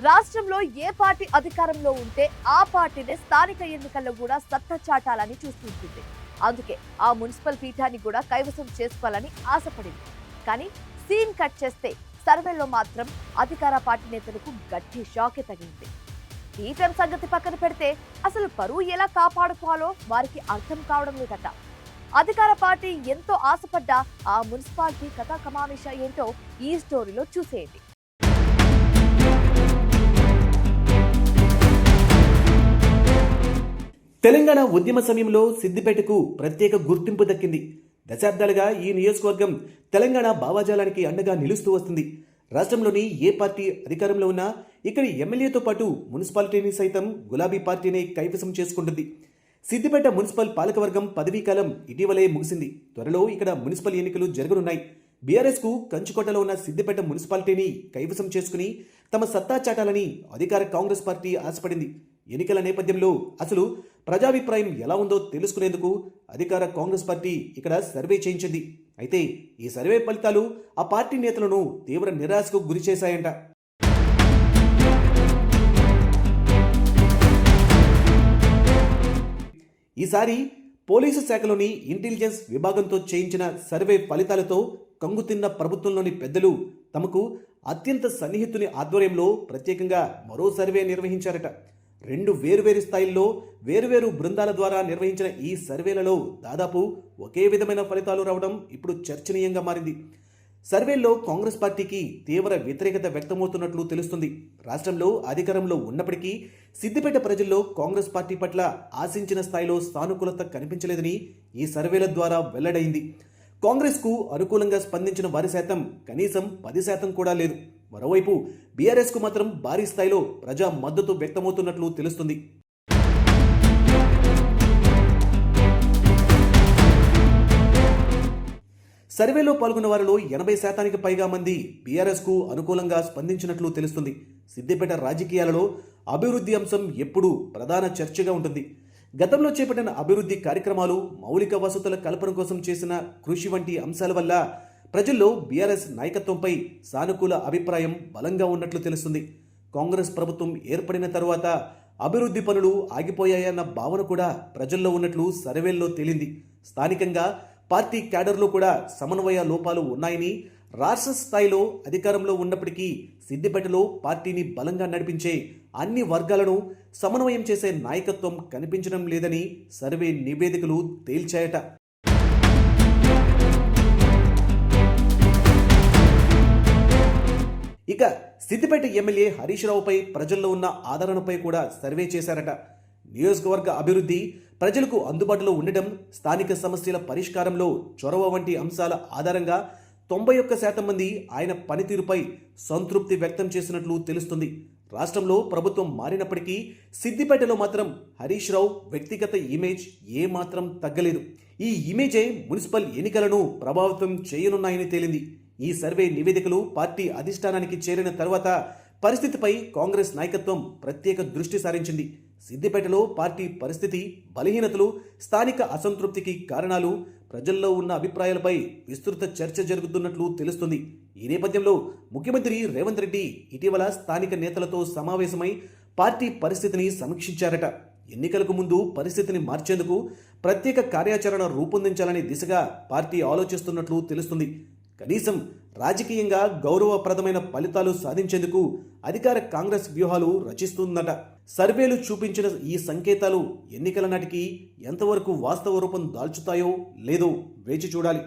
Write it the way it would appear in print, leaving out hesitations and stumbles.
రాష్ట్రంలో ఏ పార్టీ అధికారంలో ఉంటే ఆ పార్టీనే స్థానిక ఎన్నికల్లో కూడా సత్తా చాటాలని చూస్తుంటుంది. అందుకే ఆ మున్సిపల్ పీఠాన్ని కూడా కైవసం చేసుకోవాలని ఆశపడింది. కానీ సీన్ కట్ చేస్తే సర్వేలో మాత్రం అధికార పార్టీ నేతలకు గట్టి షాకే తగిలింది. పీఠం సంగతి పక్కన పెడితే అసలు పరువు ఎలా కాపాడుకోవాలో వారికి అర్థం కావడం లేదట. అధికార పార్టీ ఎంతో ఆశపడ్డా ఆ మున్సిపాలిటీ కథా కమావేశ ఏంటో ఈ స్టోరీలో చూసేయండి. తెలంగాణ ఉద్యమ సమయంలో సిద్దిపేటకు ప్రత్యేక గుర్తింపు దక్కింది. దశాబ్దాలుగా ఈ నియోజకవర్గం తెలంగాణ భావజాలానికి అండగా నిలుస్తూ వస్తుంది. రాష్ట్రంలోని ఏ పార్టీ అధికారంలో ఉన్నా ఇక్కడి ఎమ్మెల్యేతో పాటు మున్సిపాలిటీని సైతం గులాబీ పార్టీనే కైవసం చేసుకుంటుంది. సిద్దిపేట మున్సిపల్ పాలకవర్గం పదవీకాలం ఇటీవలే ముగిసింది. త్వరలో ఇక్కడ మున్సిపల్ ఎన్నికలు జరగనున్నాయి. బీఆర్ఎస్ కు కంచుకోటలో ఉన్న సిద్దిపేట మున్సిపాలిటీని కైవసం చేసుకుని తమ సత్తా చాటాలని అధికార కాంగ్రెస్ పార్టీ ఆశపడింది. ఎన్నికల నేపథ్యంలో అసలు ప్రజాభిప్రాయం ఎలా ఉందో తెలుసుకునేందుకు అధికార కాంగ్రెస్ పార్టీ ఇక్కడ సర్వే చేయించింది. అయితే ఈ సర్వే ఫలితాలు ఆ పార్టీ నేతలను తీవ్ర నిరాశకు గురిచేశాయంట. ఈసారి పోలీసు శాఖలోని ఇంటెలిజెన్స్ విభాగంతో చేయించిన సర్వే ఫలితాలతో కంగుతిన్న ప్రభుత్వంలోని పెద్దలు తమకు అత్యంత సన్నిహితుని ఆధ్వర్యంలో ప్రత్యేకంగా మరో సర్వే నిర్వహించారట. 2 వేర్వేరు స్థాయిల్లో వేర్వేరు బృందాల ద్వారా నిర్వహించిన ఈ సర్వేలలో దాదాపు ఒకే విధమైన ఫలితాలు రావడం ఇప్పుడు చర్చనీయంగా మారింది. సర్వేల్లో కాంగ్రెస్ పార్టీకి తీవ్ర వ్యతిరేకత వ్యక్తమవుతున్నట్లు తెలుస్తుంది. రాష్ట్రంలో అధికారంలో ఉన్నప్పటికీ సిద్దిపేట ప్రజల్లో కాంగ్రెస్ పార్టీ పట్ల ఆశించిన స్థాయిలో సానుకూలత కనిపించలేదని ఈ సర్వేల ద్వారా వెల్లడైంది. కాంగ్రెస్కు అనుకూలంగా స్పందించిన వారి శాతం కనీసం 10% కూడా లేదు. మరోవైపు బీఆర్ఎస్కు మాత్రం భారీ స్థాయిలో ప్రజా మద్దతు వ్యక్తమవుతున్నట్లు తెలుస్తుంది. సర్వేలో పాల్గొన్న వారిలో 80% పైగా మంది బీఆర్ఎస్కు అనుకూలంగా స్పందించినట్లు తెలుస్తుంది. సిద్దిపేట రాజకీయాలలో అభివృద్ధి అంశం ఎప్పుడూ ప్రధాన చర్చగా ఉంటుంది. గతంలో చేపట్టిన అభివృద్ధి కార్యక్రమాలు, మౌలిక వసతుల కల్పన కోసం చేసిన కృషి వంటి అంశాల వల్ల ప్రజల్లో బీఆర్ఎస్ నాయకత్వంపై సానుకూల అభిప్రాయం బలంగా ఉన్నట్లు తెలుస్తుంది. కాంగ్రెస్ ప్రభుత్వం ఏర్పడిన తరువాత అభివృద్ధి పనులు ఆగిపోయాయన్న భావన కూడా ప్రజల్లో ఉన్నట్లు సర్వేల్లో తేలింది. స్థానికంగా పార్టీ క్యాడర్లో కూడా సమన్వయ లోపాలు ఉన్నాయని, రాష్ట్ర స్థాయిలో అధికారంలో ఉన్నప్పటికీ సిద్దిపేటలో పార్టీని బలంగా నడిపించే అన్ని వర్గాలను సమన్వయం చేసే నాయకత్వం కనిపించడం లేదని సర్వే నివేదికలు తేల్చాయట. ఇక సిద్దిపేట ఎమ్మెల్యే హరీష్ రావుపై ప్రజల్లో ఉన్న ఆదరణపై కూడా సర్వే చేశారట. నియోజకవర్గ అభివృద్ధి, ప్రజలకు అందుబాటులో ఉండటం, స్థానిక సమస్యల పరిష్కారంలో చొరవ వంటి అంశాల ఆధారంగా 91% మంది ఆయన పనితీరుపై సంతృప్తి వ్యక్తం చేసినట్లు తెలుస్తుంది. రాష్ట్రంలో ప్రభుత్వం మారినప్పటికీ సిద్దిపేటలో మాత్రం హరీష్ రావు వ్యక్తిగత ఇమేజ్ ఏమాత్రం తగ్గలేదు. ఈ ఇమేజే మున్సిపల్ ఎన్నికలను ప్రభావితం చేయనున్నాయని తేలింది. ఈ సర్వే నివేదికలు పార్టీ అధిష్టానానికి చేరిన తర్వాత పరిస్థితిపై కాంగ్రెస్ నాయకత్వం ప్రత్యేక దృష్టి సారించింది. సిద్దిపేటలో పార్టీ పరిస్థితి, బలహీనతలు, స్థానిక అసంతృప్తికి కారణాలు, ప్రజల్లో ఉన్న అభిప్రాయాలపై విస్తృత చర్చ జరుగుతున్నట్లు తెలుస్తుంది. ఈ నేపథ్యంలో ముఖ్యమంత్రి రేవంత్ రెడ్డి ఇటీవల స్థానిక నేతలతో సమావేశమై పార్టీ పరిస్థితిని సమీక్షించారట. ఎన్నికలకు ముందు పరిస్థితిని మార్చేందుకు ప్రత్యేక కార్యాచరణ రూపొందించాలనే దిశగా పార్టీ ఆలోచిస్తున్నట్లు తెలుస్తుంది. కనీసం రాజకీయంగా గౌరవప్రదమైన ఫలితాలు సాధించేందుకు అధికార కాంగ్రెస్ వ్యూహాలు రచిస్తుందట. సర్వేలు చూపించిన ఈ సంకేతాలు ఎన్నికల నాటికి ఎంతవరకు వాస్తవ రూపం దాల్చుతాయో లేదో వేచి చూడాలి.